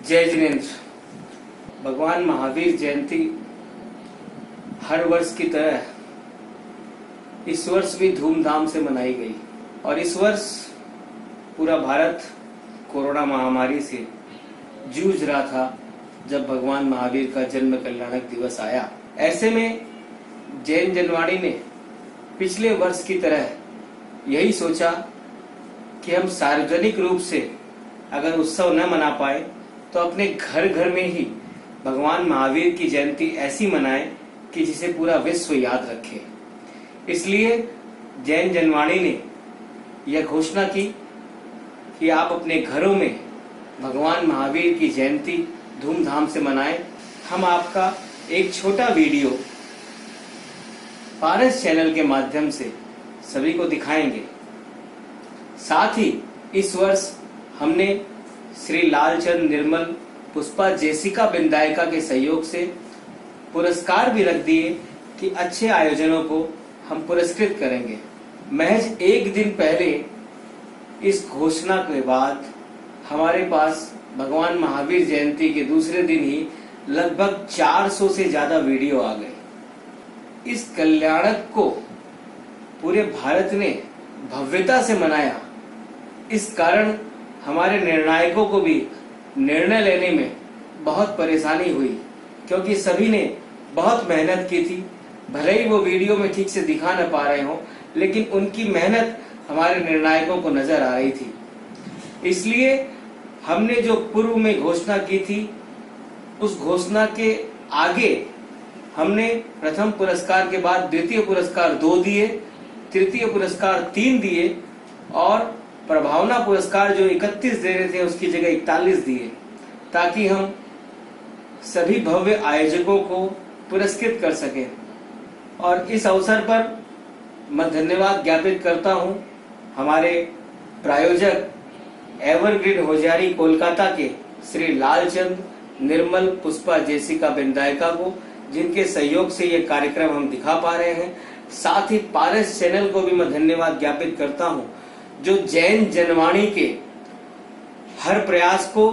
जय जिनेन्द्र। भगवान महावीर जयंती हर वर्ष की तरह इस वर्ष भी धूमधाम से मनाई गई और इस वर्ष पूरा भारत कोरोना महामारी से जूझ रहा था जब भगवान महावीर का जन्म कल्याणक दिवस आया। ऐसे में जैन जनवाणी ने पिछले वर्ष की तरह यही सोचा कि हम सार्वजनिक रूप से अगर उत्सव न मना पाए तो अपने घर घर में ही भगवान महावीर की जयंती ऐसी मनाएं कि जिसे पूरा विश्व याद रखे। इसलिए जैन जनवाणी ने यह घोषणा की कि आप अपने घरों में भगवान महावीर की जयंती धूमधाम से मनाएं। हम आपका एक छोटा वीडियो पारस चैनल के माध्यम से सभी को दिखाएंगे। साथ ही इस वर्ष हमने श्री लालचंद निर्मल पुष्पा जेसिका बिंदायका के सहयोग से पुरस्कार भी रख दिए कि अच्छे आयोजनों को हम पुरस्कृत करेंगे। महज एक दिन पहले इस घोषणा के बाद हमारे पास भगवान महावीर जयंती के दूसरे दिन ही लगभग 400 से ज्यादा वीडियो आ गए। इस कल्याणक को पूरे भारत ने भव्यता से मनाया। इस कारण हमारे निर्णायकों को भी निर्णय लेने में बहुत परेशानी हुई, क्योंकि सभी ने बहुत मेहनत की थी। भले ही वो वीडियो में ठीक से दिखा न पा रहे हों, लेकिन उनकी मेहनत हमारे निर्णायकों को नजर आ रही थी। इसलिए हमने जो पूर्व में घोषणा की थी, उस घोषणा के आगे हमने प्रथम पुरस्कार के बाद द्वितीय पुरस्कार 2 दिए, तृतीय पुरस्कार 3 दिए और प्रभावना पुरस्कार जो 31 दे रहे थे उसकी जगह 41 दिए, ताकि हम सभी भव्य आयोजकों को पुरस्कृत कर सकें। और इस अवसर पर मैं धन्यवाद ज्ञापित करता हूं हमारे प्रायोजक एवरग्रीन होजारी कोलकाता के श्री लालचंद निर्मल पुष्पा जेसिका बिंदायका को, जिनके सहयोग से ये कार्यक्रम हम दिखा पा रहे हैं। साथ ही पारस चैनल को भी मैं धन्यवाद ज्ञापित करता हूं, जो जैन जनवाणी के हर प्रयास को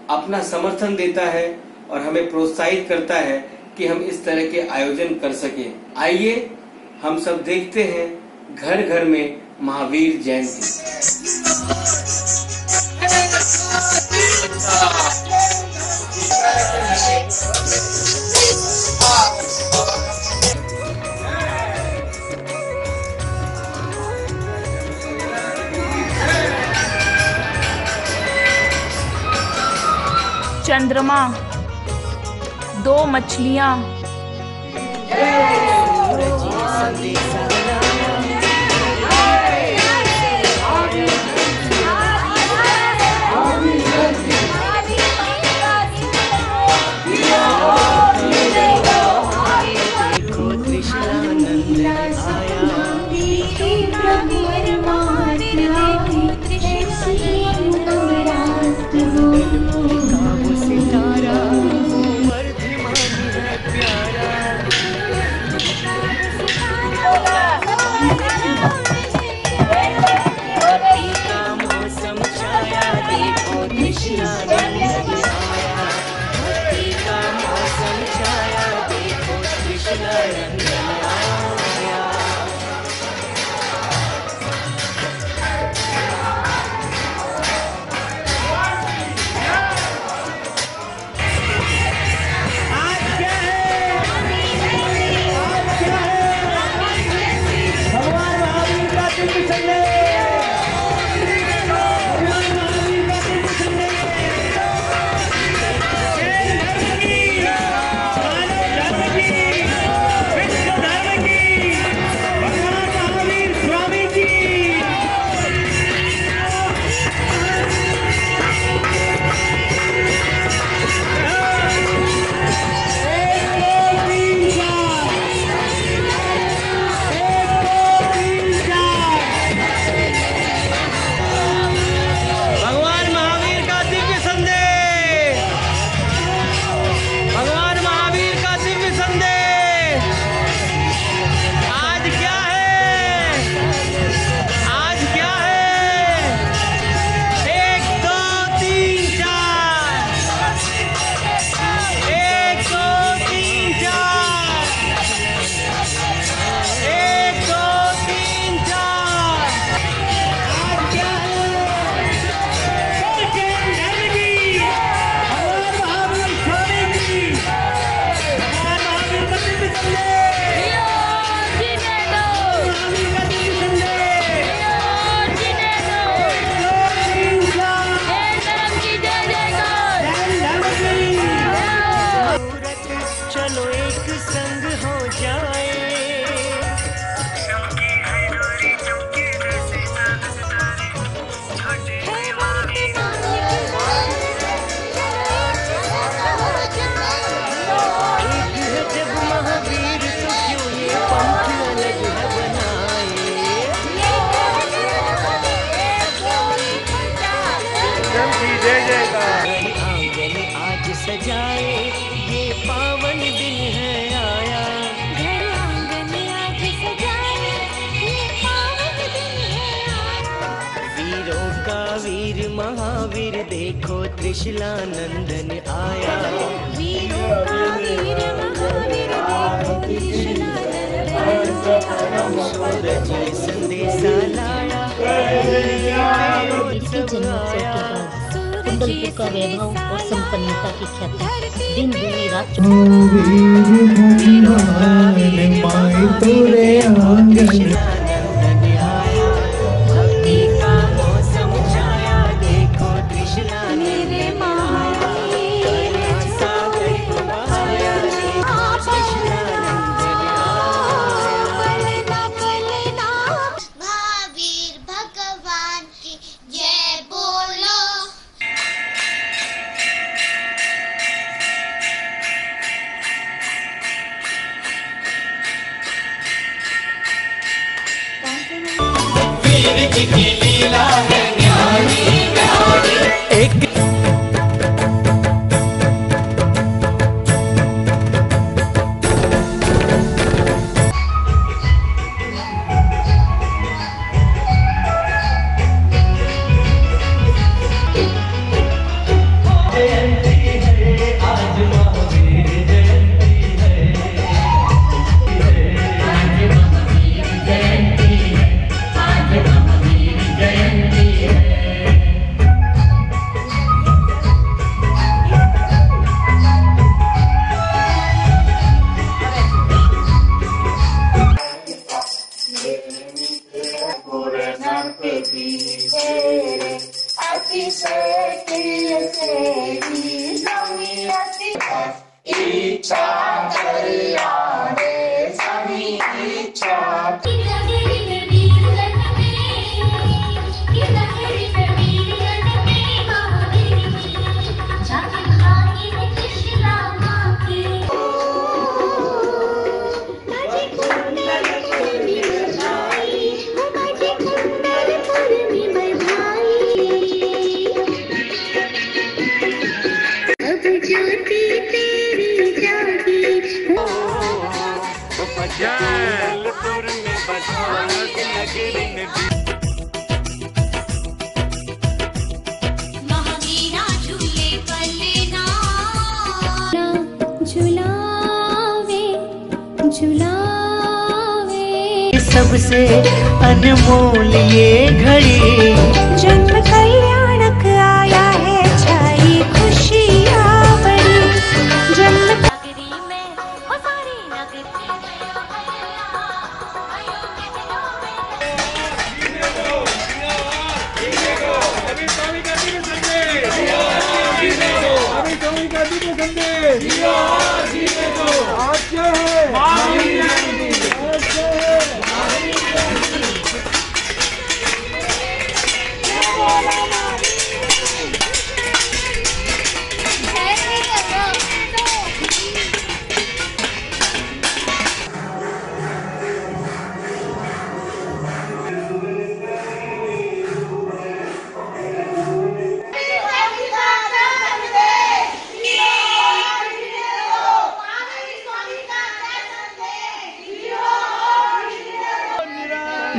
अपना समर्थन देता है और हमें प्रोत्साहित करता है कि हम इस तरह के आयोजन कर सकें। आइए हम सब देखते हैं घर घर में महावीर जयंती। चंद्रमा, 2 मछलियां, Hola! का वीर महावीर देखो त्रिशला नंदन आया। वीरों का वीर महावीर देखो त्रिशला नंदन आया। संदेशा लाया के बाद कुंडलपुर का वैभव और संपन्नता की ख्याति दिन दूनी रात सबसे अनमोल ये घड़ी जन्म कल्याणक आया है छाई खुशियाँ बड़ी जन्म नगरी में वो सारी नगरी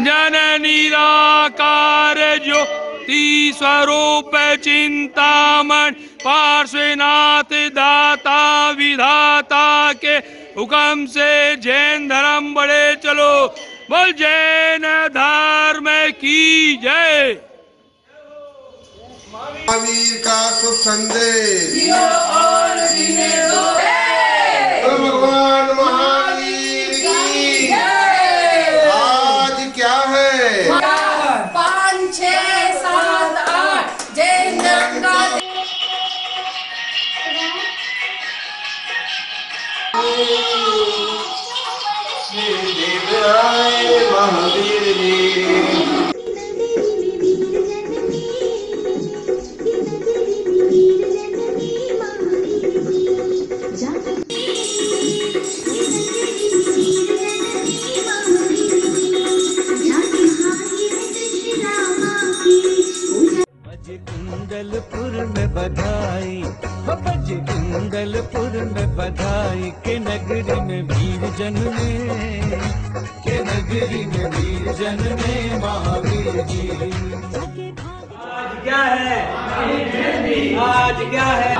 जन निराकार ज्योति स्वरूप चिंतामण पार्श्वनाथ दाता विधाता के हुक्म से जैन धर्म बढ़े चलो। बोल जैन धर्म की जय। महावीर का शुभ संदेश भगवान महावीर की। आज क्या है 5, 6, 7, 8 जैन धर्म का महावीर जी। कुंडलपुर में बधाई, बज कुंडलपुर में बधाई के नगरी में वीर जन ने, के नगरी में वीर जन ने महावीर जी। आज क्या है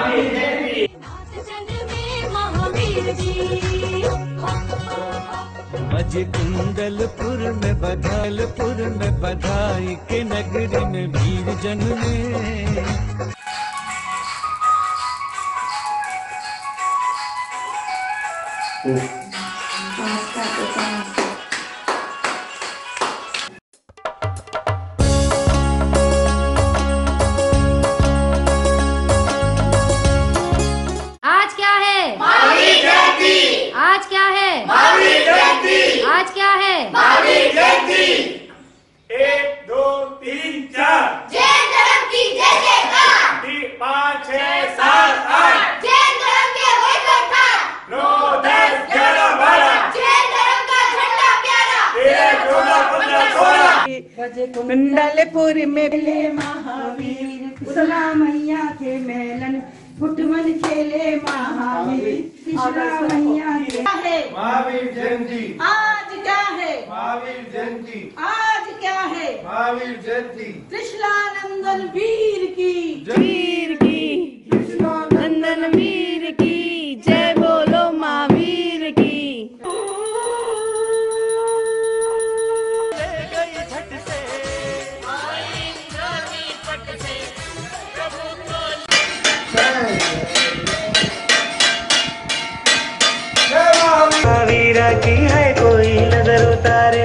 बज कुंडलपुर में बधाई के नगरी में वीर जन ने। आज क्या है? महावीर जयंती। आज क्या है? महावीर जयंती। आज क्या है? महावीर जयंती। 1 2 3 4 जैन धर्म की जय जयकार। 5 6 7 8 जैन धर्म के वैभव था। 9 10 11 12 जैन धर्म का झंडा प्यारा। 13 14 15 16 कुंडलपुर में खेले महावीर, उदला मैया के मेलन फुटमन खेले महावीर, उदला मैया के महावीर जयंती। आज क्या है? महावीर जयंती। आज क्या है? महावीर जयंती। कृष्णानंदन वीर की वीर की, कृष्णानंदन वीर की जय बोलो महावीर की। महावीर की है कोई नजर उतारे,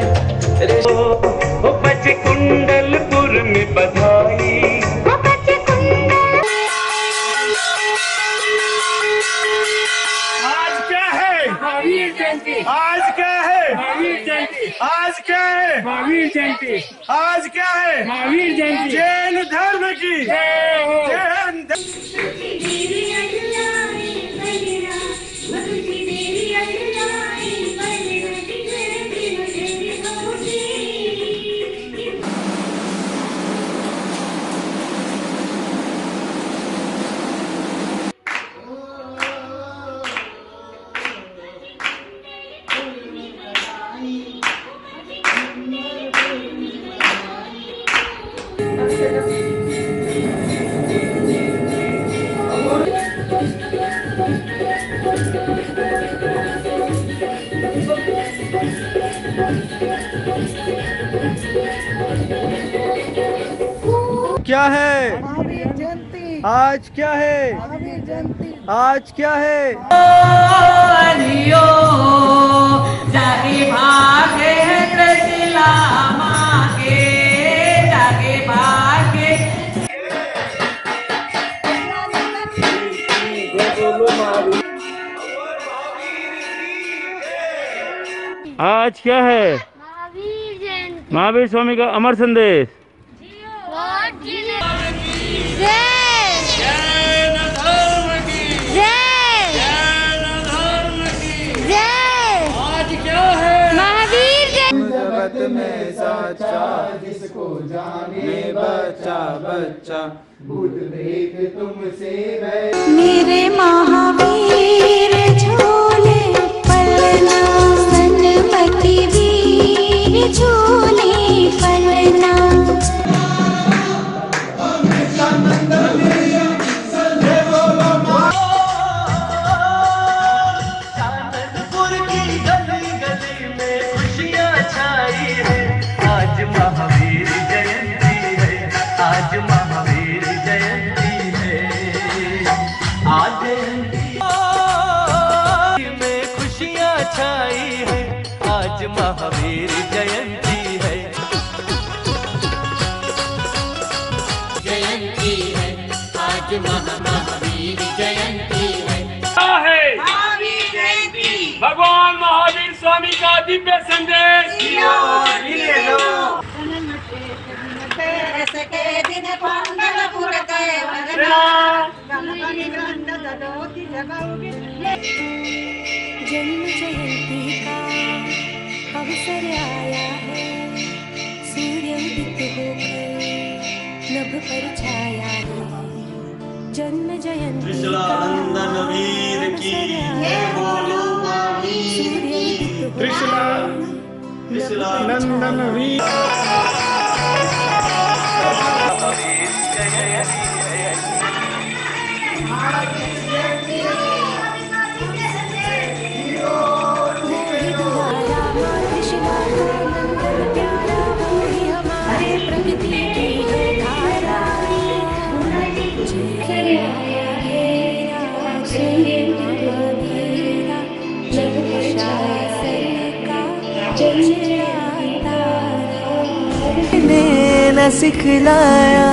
ओ बज कुंडलपुर में बधाई। आज क्या है? महावीर जयंती। आज क्या है? महावीर जयंती। आज क्या है? महावीर जयंती। आज क्या है? महावीर जयंती। जैन धर्म की जय हो। जैन क्या है? महावीर जयंती। आज क्या है? महावीर जयंती। आज क्या है? जागे भागे कृष्णा मागे, जागे भागे। आज क्या है? महावीर जयंती। महावीर स्वामी का अमर संदेश। जय धर्म की जय। आज क्या है? महावीर जयंती। जगत में सच्चा जिसको जाने बच्चा बच्चा, बुद्ध देख तुमसे मेरे महावीर झूले पलना, सनपति वीर झूले पलना। आनंदपुर की गली गली में खुशियाँ छाई है, आज महावीर जयंती है, आज महावीर जयंती है। आज में खुशियाँ छाई है, आज महावीर जयंती है। जयंती है आज महावीर जयंती है। क्या है? महावीर जयंती। भगवान महावीर स्वामी का दिव्य संदेश। के दिन कुंडलपुर के जन्म जयंती का अवसर आया है, सूर्य उदित होकर नभ पर छाया है। जन्म जयंती कृष्णानंदन वीर की जय बोलो महावीर। कृष्णानंदन वीर। आया है महावीरा, जग शासन का चंचला तारा ने न सिखलाया।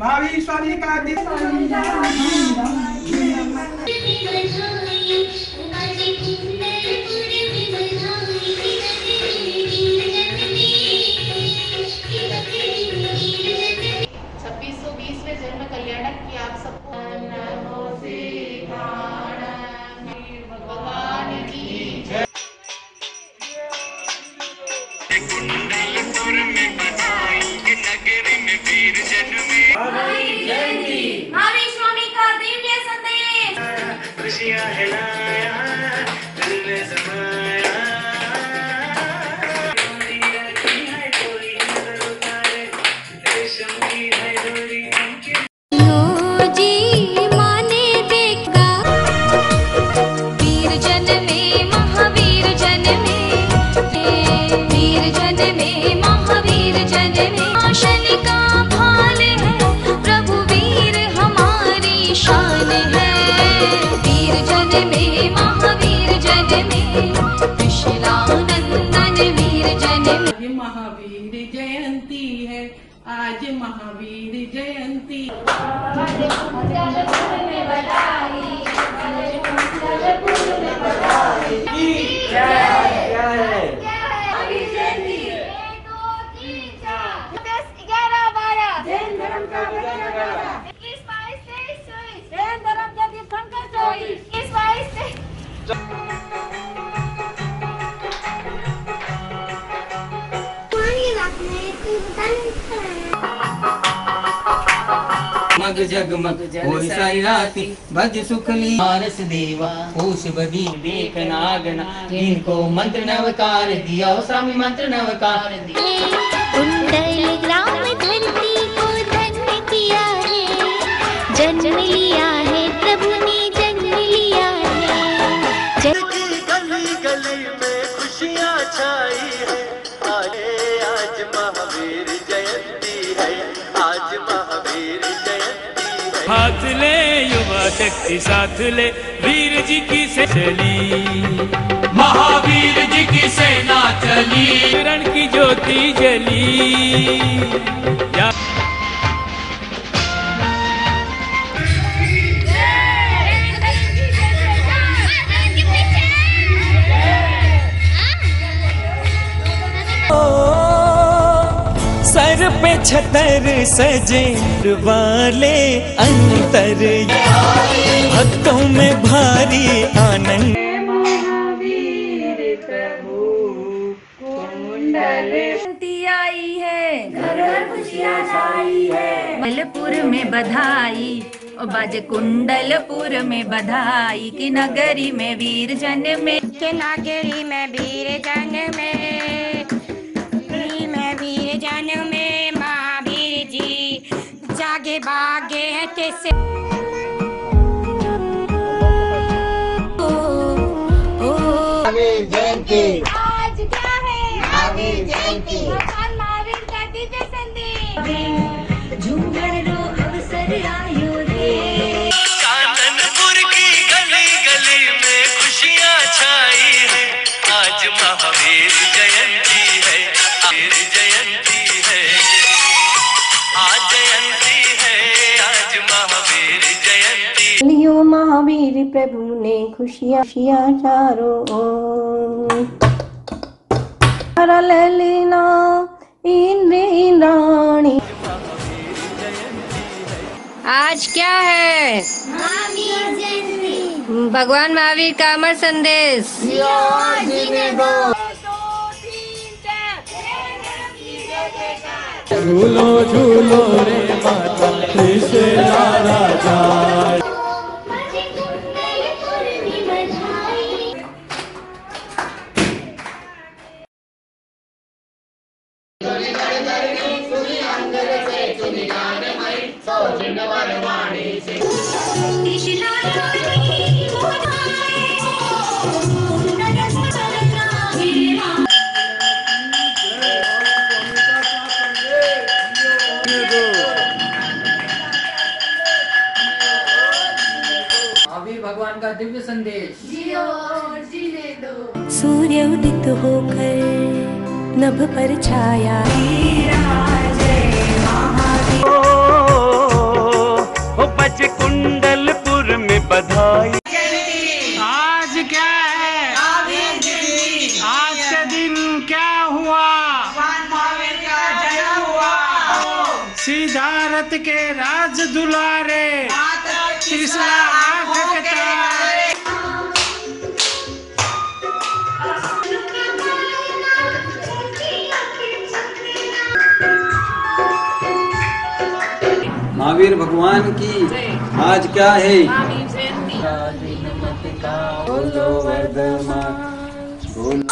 महावीर स्वामी का जन्म कल्याणक की आप सबको भगवान की जय। महावीर स्वामी का दिव्य संदेश खुशियां हिलाया दिल में समाया महावीर जन में कृष्णानंद। मग जगमग होई सारी राती भज सुखली मारस देवा होश बदी देख नागना इनको मंत्र नवकार दिया स्वामी मंत्र नवकार दिया। कुंडल ग्राम धरती को धन्य किया है, जन्म लिया है प्रभु ने जन्म लिया है। गली गली में खुशियाँ छाई है, आज महावीर जयंती है, आज महावीर जयंती है। हाथ ले युवा शक्ति साथ ले, वीर जी की से चली, महावीर जी की सेना चली, किरण की ज्योति जली। सर पे छतर सजे वाले अंतर, भक्तों में भारी आनंद। महावीर प्रभु कुंडल आई है, घर घर खुशियाँ छाई है। कुंडलपुर में बधाई ओ बाजे कुंडलपुर में बधाई की नगरी में वीर जन में, के नागरी में वीर जन में महावीर जी जागे बागे हैं कैसे। महावीर जयंती आज क्या है महावीर जयंती, भगवान महावीर का दिव्य संदेश। झूमर रो अवसर आयो रे, काननपुर की गली गली में खुशियाँ छाई है, आज महावीर जयंती है, महावीर जयंती है, आज जयंती है, आज महावीर जयंती। लियो महावीर प्रभु ने खुशियाँ चारों ओर, ललीना इंद्राणी। आज क्या है महावीर जयंती, भगवान महावीर का अमर संदेश। झूलो झूलो रे माता त्रिशूला राजा। भगवान का दिव्य संदेश। जियो और जीने दो। सूर्य उदित होकर नभ पर छाया, बज कुंडलपुर में बधाई। आज क्या है, आज के दिन क्या हुआ, सिद्धार्थ के राज दुलारे त्रिशूला आँख के तारे। महावीर भगवान की आज क्या है, बोलो वर्धमान बोलो।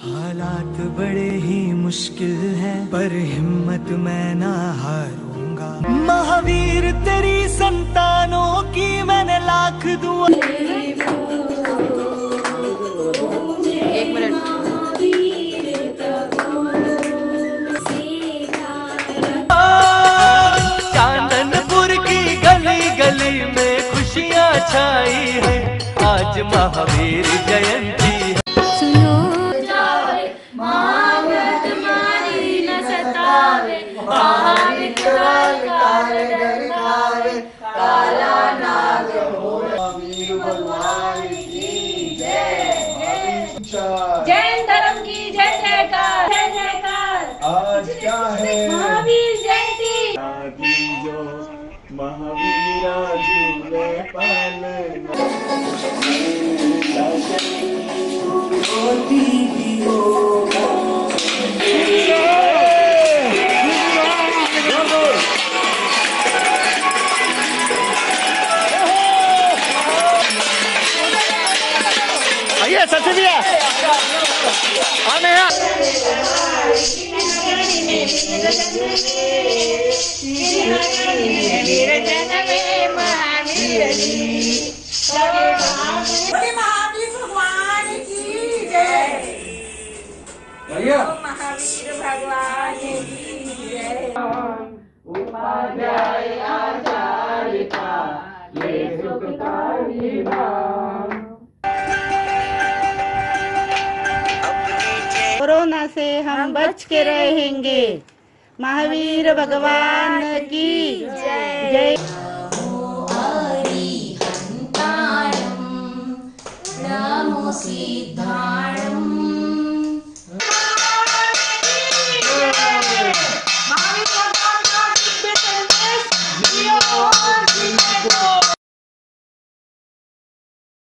हालात बड़े ही मुश्किल हैं, पर हिम्मत मैं ना हारूंगा। महावीर तेरी संतानों की मैंने लाख दुआ। एक मिनट। काननपुर की गली गली में खुशियाँ छाई है, आज महावीर जयंती है। सुनो मांगत सवाल कारगर खावे काला नाग हो। महावीर भगवान की जय। जैन धर्म की जय जयकार, जय जयकार। आज क्या है महावीर जयंती। जो महावीरा जी ने आइए सबसे भी महावीर भगवान की जय। महावीर भगवान की जय। उपाध्याय आचार्य का ये सुखकारी नाम। कोरोना से हम बच के रहेंगे। महावीर भगवान की जय। नमो सिद्धाणम।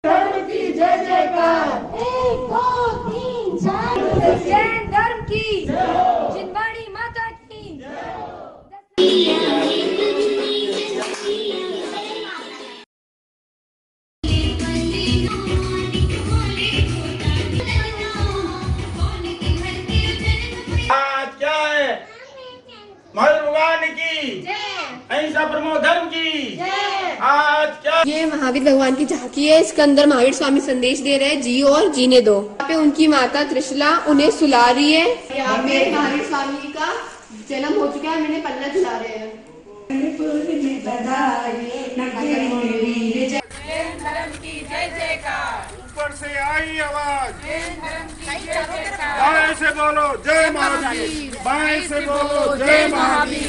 धर्म की जय जयकार। 1 2 3 4। जैन धर्म की जिनवाणी माता की। आज क्या है महावीर भगवान की अहिंसा परमो धर्म की आज क्या। ये महावीर भगवान की झांकी है। इसके अंदर महावीर स्वामी संदेश दे रहे हैं, जियो और जीने दो। यहाँ पे उनकी माता त्रिशला उन्हें सुला रही है। यहाँ पे महावीर स्वामी का जन्म हो चुका है, मैंने पन्ना झुला रहे हैं। धर्म की जय जयकार। ऊपर से आई आवाज। धर्म की जय जयकार। बाएं से बोलो जय महावीर, बाएं से बोलो जय महावीर।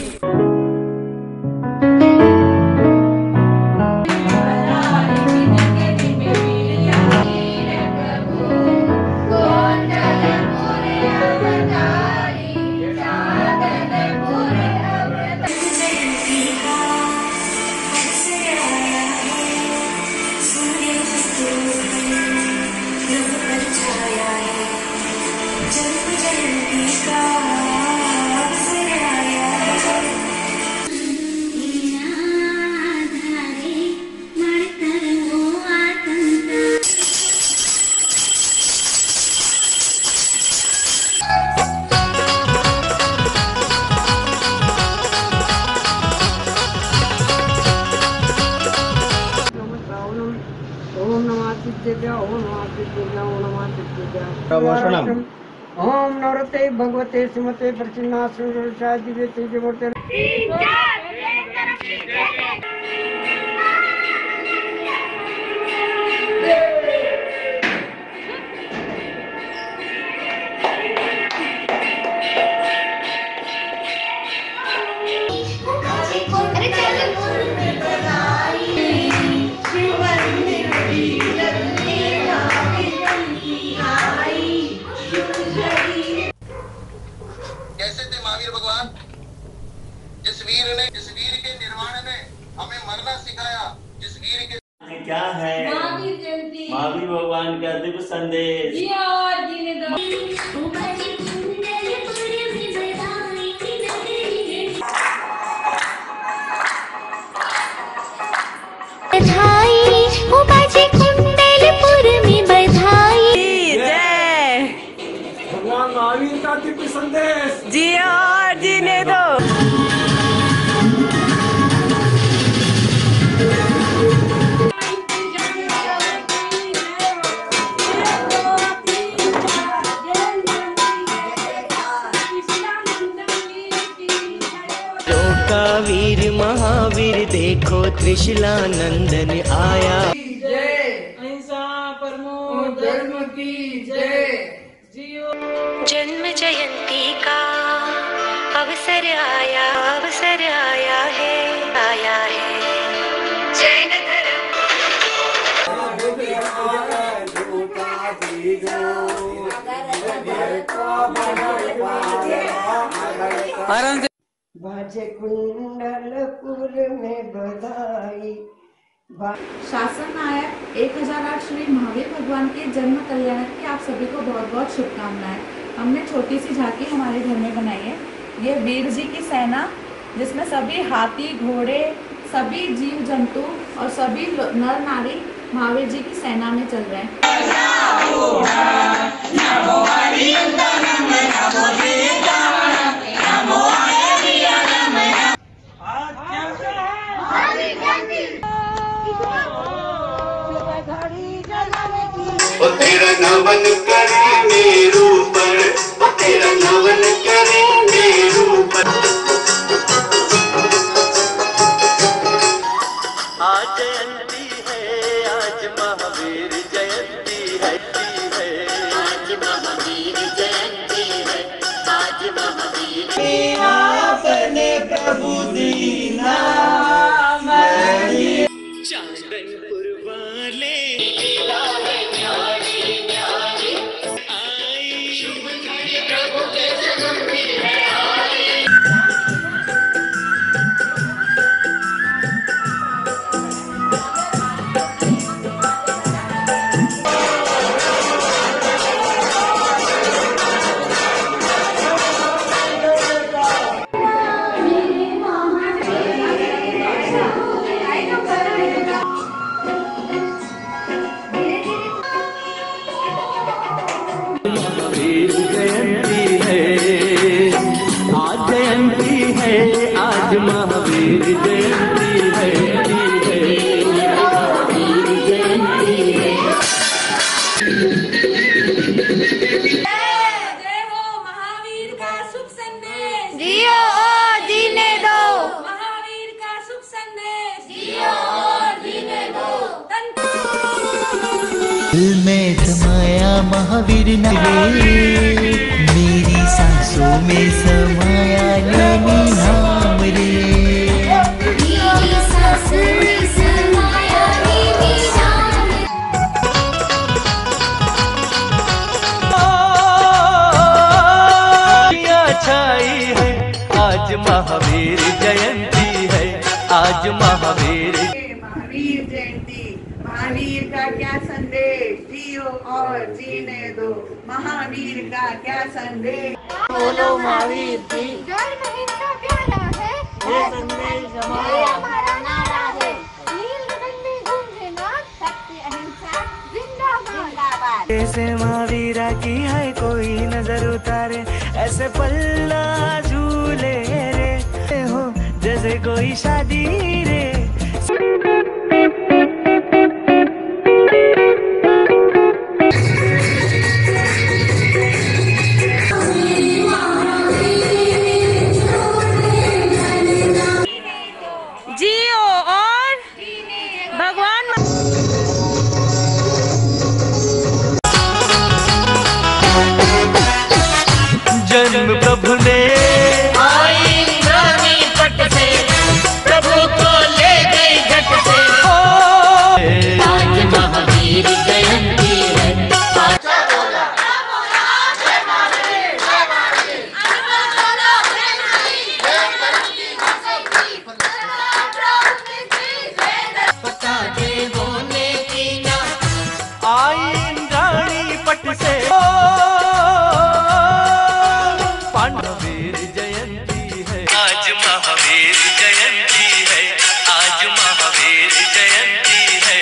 ओम नवरते भगवते सुमते प्रचिन्नासुरसाय दिव्य तेजमूर्ते। कैसे थे महावीर भगवान? जिस वीर के निर्माण ने हमें मरना सिखाया, जिस वीर के क्या है महावीर जयंती, महावीर भगवान का दिव्य संदेश। बधाई ओ बाजे कुंडलपुर में बधाई। जय भगवान महावीर का दिव्य संदेश। जियो और जीने दो। वीर महावीर देखो त्रिशला नंदन आया। जय अहिंसा परमो धर्म की जय। जन्म जयंती का अवसर आया, अवसर आया। बाजे कुंडलपुर में बधाई। शासन नायक 1008 श्री महावीर भगवान के जन्म कल्याण की आप सभी को बहुत बहुत शुभकामनाएं। हमने छोटी सी झांकी हमारे घर में बनाई है। ये वीर जी की सेना, जिसमें सभी हाथी घोड़े सभी जीव जंतु और सभी नर नारी महावीर जी की सेना में चल रहे हैं। तेरा नवन करे मेरू पर, तेरा नवन करे मेरू पर। आज जयंती है, आज महावीर जयंती है, आज महावीर जयंती है, आज महावीर अपने प्रभु दीना चांदनपुर वाले आज महावीर जयंती है, महावीर जयंती है। जय हो महावीर का शुभ संदेश, जियो और जीने दो। महावीर का शुभ संदेश, जियो और जीने दो। दिल में समाया महावीर नाम, मेरी सांसों में समाया नैनी नाम रे। मेरी सांसों में समाया नैनी नाम। छाई है, आज महावीर जयंती है, आज महावीर जयंती। महावीर का क्या संदेश, जियो और जीने दो। महावीर का क्या संदेश, बोलो महावीर की जय। इनका प्यारा है, ये संदेश हमारा नारा है। नील गगन में गूंजे नाद, सत्य अहिंसा जिंदाबाद। जैसे महावीरा की है कोई नजर उतारे, ऐसे पल्ला झूले रे हो जैसे कोई शादी रे। जियो और भगवान जन्म प्रभु ने आई रानी पट से, प्रभु को ले गई झट से। आज महावीर जयंती है। आई रानी पट से महावीर जयंती है, आज महावीर जयंती है, आज महावीर जयंती है,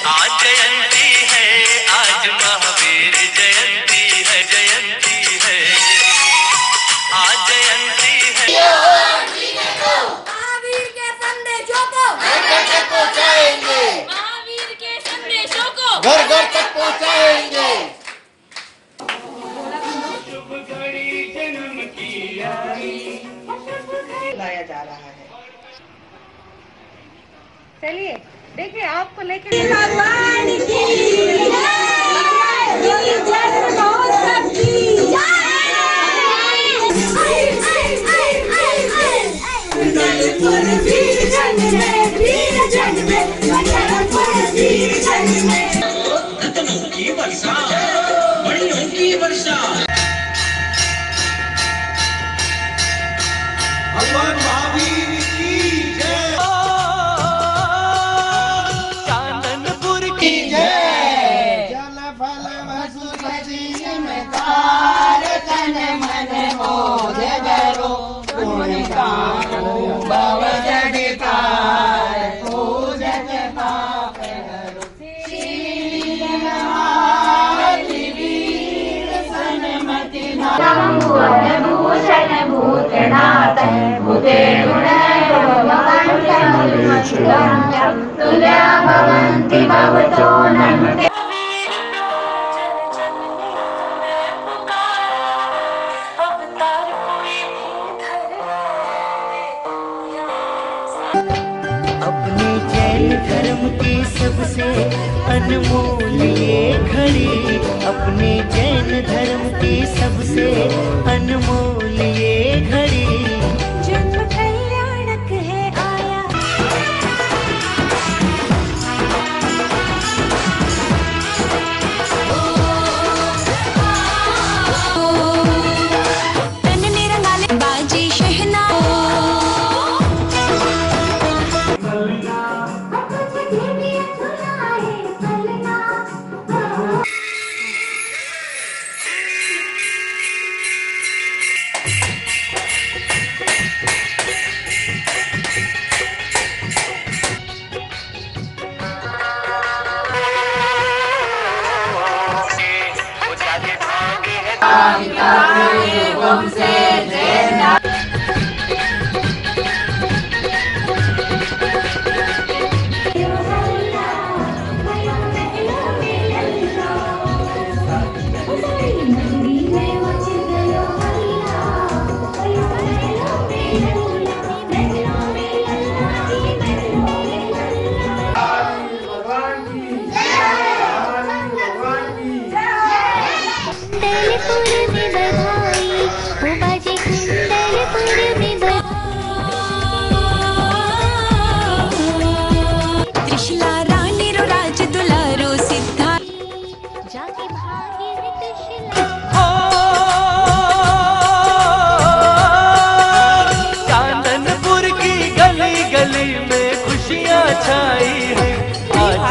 आज जयंती है, आज महावीर जयंती है, जयंती है, आज जयंती है। महावीर के संदेशों को घर घर तक पहुँचाएंगे, महावीर के संदेशों को घर घर तक पहुँचाएंगे। लाया जा रहा है। चलिए देखिए आपको लेके भगवान की जय, महोत्सव की रत्नों की वर्षा, मणियों की वर्षा। ते गुणयो भवन्त्यमूलमण्डलं तुल्या भवन्ति भवतो नन्ते। अपने जैन धर्म की सबसे अनमोल ये घड़ी, अपने जैन धर्म की सबसे अनमोल ये घड़ी, जन्म कल्याणक है आया। तन निरंगाले बाजी शहना काननपुर की गली गली में खुशियाँ छाई है आज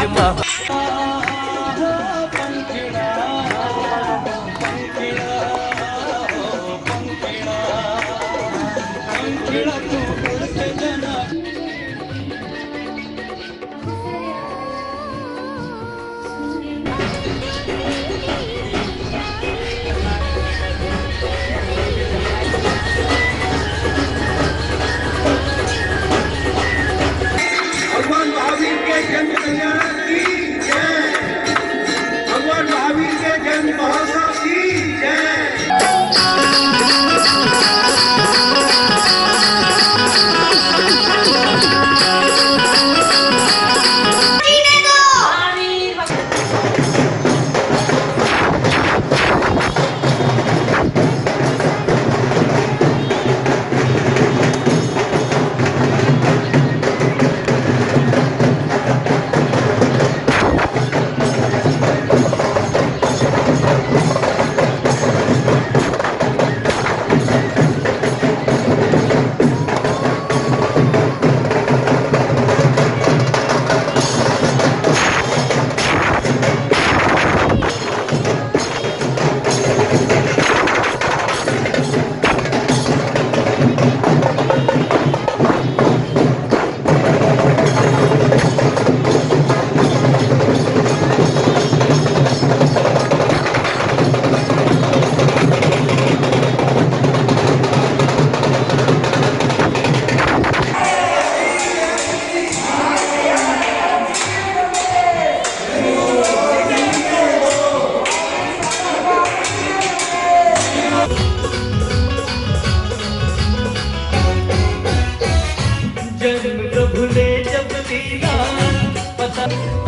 भगवान महावीर के जन्म कल्याण की जय। भगवान महावीर के जन्म महोत्सव की जय।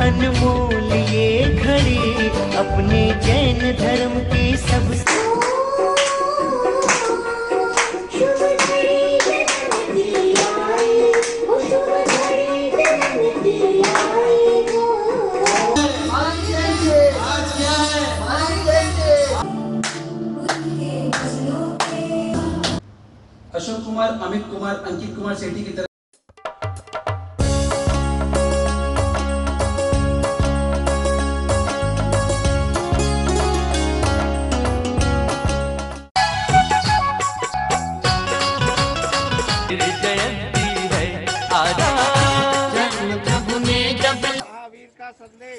अनमोल ये घड़ी अपने जैन धर्म की सबसे अशोक कुमार, अमित कुमार, अंकित कुमार सेठी की तरफ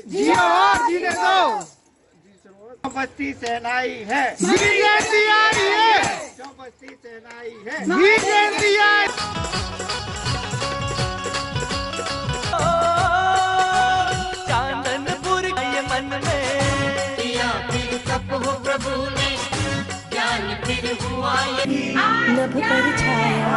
जियो और जीने दो। चौबस्ती सेनाई है, जयंती आई है, चौबस्ती सेनाई है, जयंती आई। चांदनपुर के मन में किया फिर तप हो प्रभु ने, ज्ञान फिर हुआ ये नभ पर छाया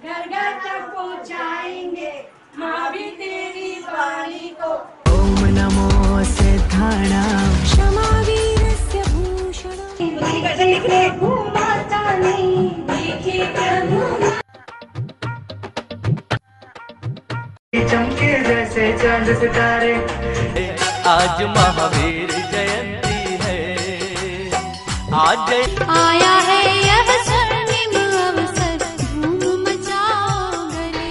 घर घर तक पहुँचाएंगे महावीर तेरी वाणी को। ओम नमो सिद्धाणां क्षमावीरस्य भूषणं घूमाताने देखी प्रभु। चमके जैसे चांद सितारे। आज महावीर जयंती है, आज आया है अवसर निम अवसर धूम मचाओ गले।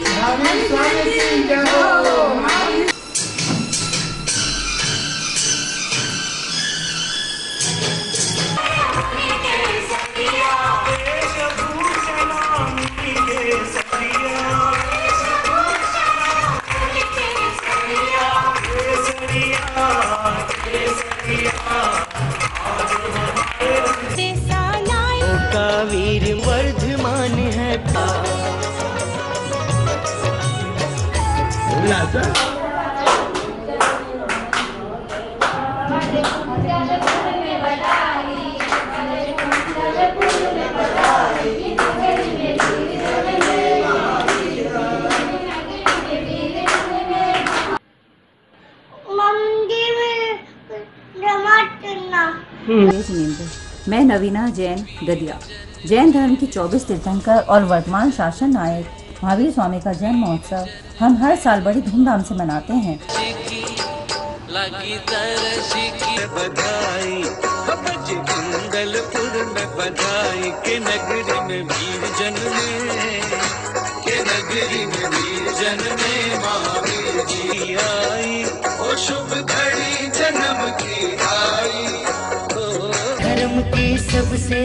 का वीर वर्धमान है का। मैं नवीना जैन गदिया जैन धर्म की 24 तीर्थंकर और वर्तमान शासन नायक महावीर स्वामी का जन्म महोत्सव हम हर साल बड़ी धूमधाम से मनाते हैं। लगी तरसी की बधाई कुंदलपुर में बधाई के नगरी में वीर जन्मे, के नगरी में वीर जन्मे महावीर जी आई। ओ शुभ घड़ी जन्म की आई। धर्म की सबसे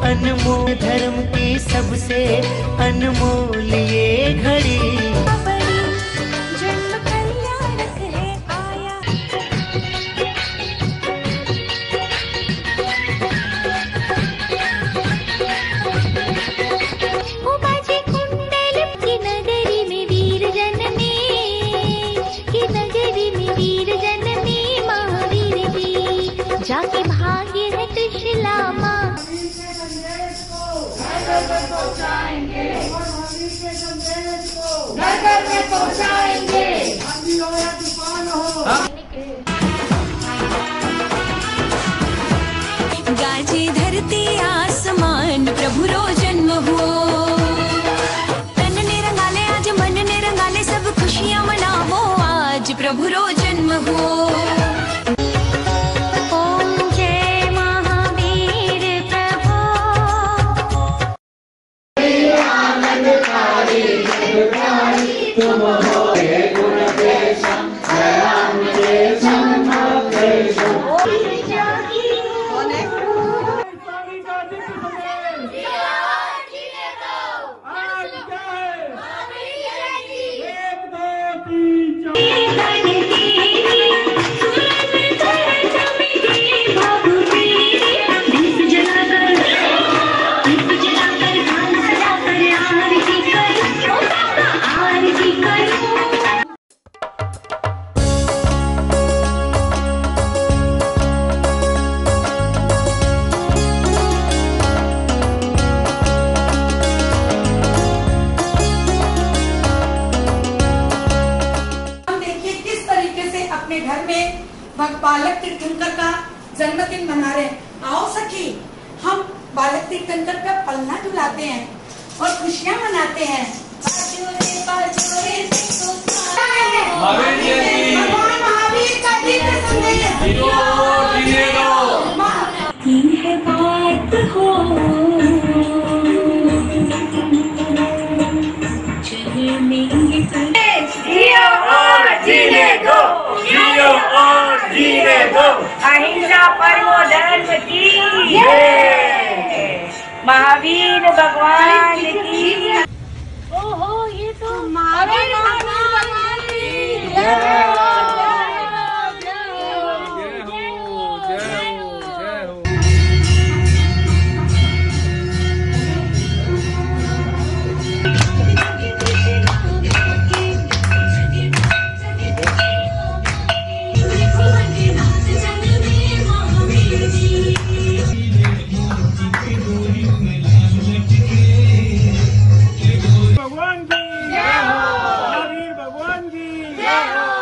अनमोल, धर्म की सबसे अनमोल ये घड़ी। जन्म कल्याणक है आया। उमाजी कुंडल की नगरी में वीर जन्मे, की नगरी में वीर जन्मे महावीर जी। जाके भाग्य है त्रिशला माँ। घर घर में पहुँचाएंगे, घर घर में पहुँचाएंगे। गाजी धरती आसमान प्रभु रो जन्म हो। तन ने रंगाले आज मन ने रंगाले सब खुशियाँ मनावो आज प्रभु रो जन्म हो। ओम जय महावीर प्रभु। बालक तीर्थंकर का जन्मदिन मना रहे हैं। आओ सखी, हम बालक तीर्थंकर का पलना झुलाते हैं और खुशियाँ मनाते हैं। भगवान महावीर का दिव्य संदेश बात हो। जियो और जीने दो, जियो और जीने दो। अहिंसा परमो धर्म की जय। महावीर भगवान की। ओहो, ये तो महावीर भगवान की जय। भगवान की जय हो, महावीर भगवान की जय हो।